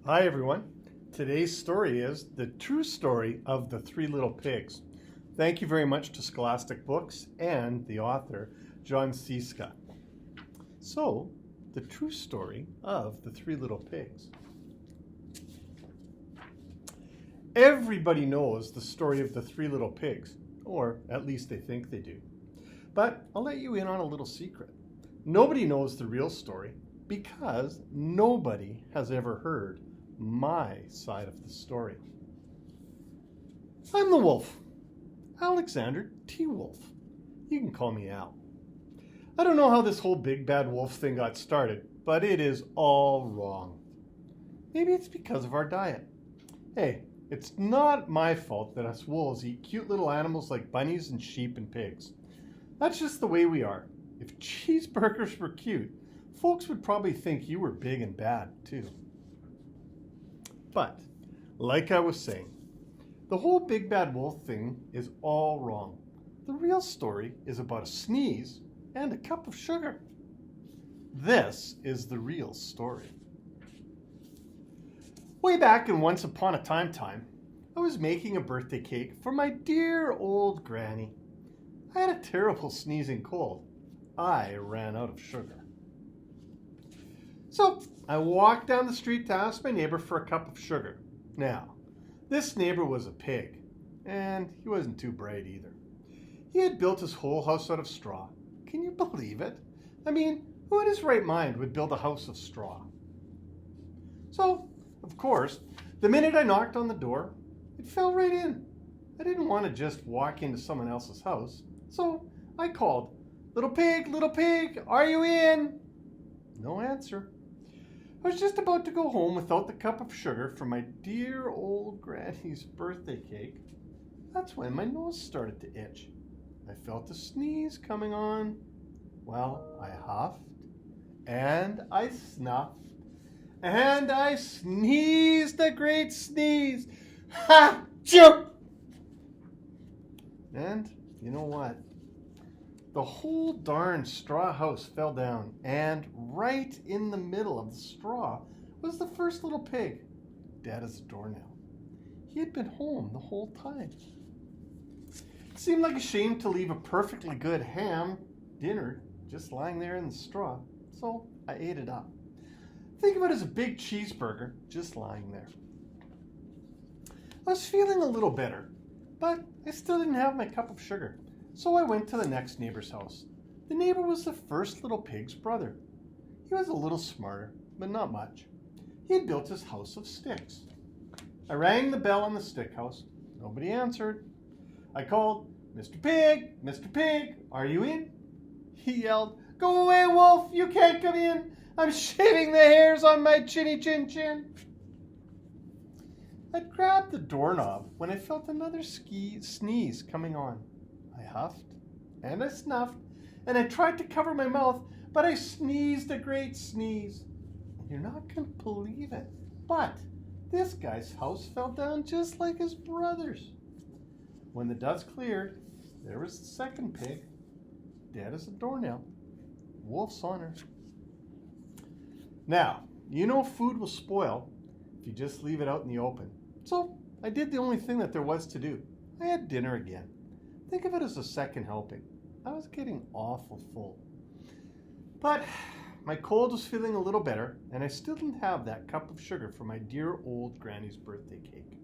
Hi everyone. Today's story is the true story of the Three Little Pigs. Thank you very much to Scholastic Books and the author, Jon Scieszka. So, the true story of the Three Little Pigs. Everybody knows the story of the Three Little Pigs, or at least they think they do. But I'll let you in on a little secret. Nobody knows the real story because nobody has ever heard my side of the story. I'm the wolf, Alexander T. Wolf. You can call me Al. I don't know how this whole big bad wolf thing got started, but it is all wrong. Maybe it's because of our diet. Hey, it's not my fault that us wolves eat cute little animals like bunnies and sheep and pigs. That's just the way we are. If cheeseburgers were cute, folks would probably think you were big and bad too. But, like I was saying, the whole big bad wolf thing is all wrong. The real story is about a sneeze and a cup of sugar. This is the real story. Way back in Once Upon a Time, I was making a birthday cake for my dear old granny. I had a terrible sneezing cold. I ran out of sugar. So I walked down the street to ask my neighbor for a cup of sugar. Now, this neighbor was a pig, and he wasn't too bright either. He had built his whole house out of straw. Can you believe it? I mean, who in his right mind would build a house of straw? So, of course, the minute I knocked on the door, it fell right in. I didn't want to just walk into someone else's house, so I called, little pig, are you in?" No answer. I was just about to go home without the cup of sugar for my dear old granny's birthday cake. That's when my nose started to itch. I felt a sneeze coming on. Well, I huffed, and I snuffed, and I sneezed a great sneeze. Ha! Choo! And you know what? The whole darn straw house fell down, and right in the middle of the straw was the first little pig, dead as a doornail. He had been home the whole time. It seemed like a shame to leave a perfectly good ham dinner just lying there in the straw, so I ate it up. Think of it as a big cheeseburger just lying there. I was feeling a little bitter, but I still didn't have my cup of sugar. So I went to the next neighbor's house. The neighbor was the first little pig's brother. He was a little smarter, but not much. He had built his house of sticks. I rang the bell on the stick house. Nobody answered. I called, Mr. Pig, are you in?" He yelled, "Go away, wolf, you can't come in. I'm shaving the hairs on my chinny chin chin." I grabbed the doorknob when I felt another sneeze coming on. I huffed, and I snuffed, and I tried to cover my mouth, but I sneezed a great sneeze. You're not going to believe it, but this guy's house fell down just like his brother's. When the dust cleared, there was the second pig, dead as a doornail. Wolf's honor. Now, you know food will spoil if you just leave it out in the open. So I did the only thing that there was to do. I had dinner again. Think of it as a second helping. I was getting awful full. But my cold was feeling a little better, and I still didn't have that cup of sugar for my dear old granny's birthday cake.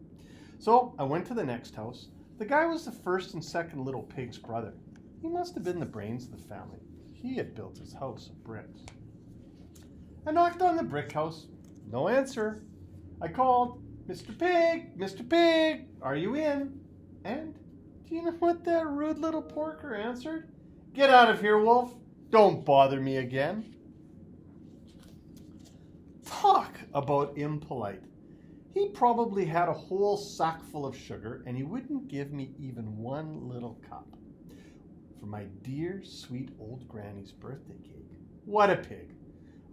So I went to the next house. The guy was the first and second little pig's brother. He must have been the brains of the family. He had built his house of bricks. I knocked on the brick house. No answer. I called, Mr. Pig, are you in?" And do you know what that rude little porker answered? "Get out of here, wolf. Don't bother me again." Talk about impolite. He probably had a whole sack full of sugar, and he wouldn't give me even one little cup for my dear, sweet old granny's birthday cake. What a pig.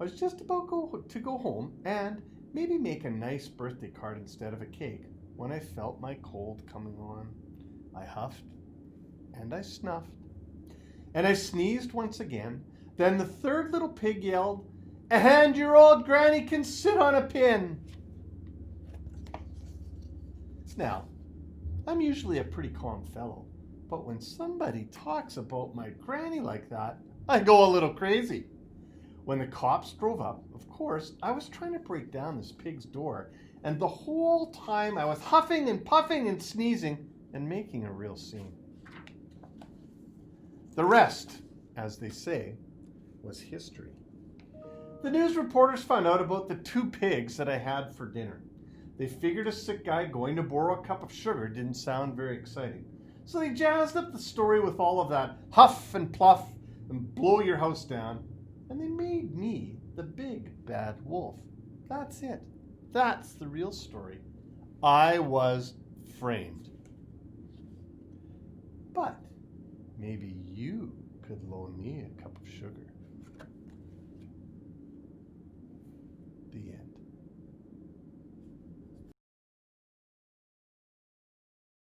I was just about to go home and maybe make a nice birthday card instead of a cake when I felt my cold coming on. I huffed, and I snuffed, and I sneezed once again. Then the third little pig yelled, "And your old granny can sit on a pin." Now, I'm usually a pretty calm fellow, but when somebody talks about my granny like that, I go a little crazy. When the cops drove up, of course, I was trying to break down this pig's door, and the whole time I was huffing and puffing and sneezing and making a real scene. The rest, as they say, was history. The news reporters found out about the 2 pigs that I had for dinner. They figured a sick guy going to borrow a cup of sugar didn't sound very exciting. So they jazzed up the story with all of that huff and pluff and blow your house down, and they made me the big bad wolf. That's it. That's the real story. I was framed. But maybe you could loan me a cup of sugar.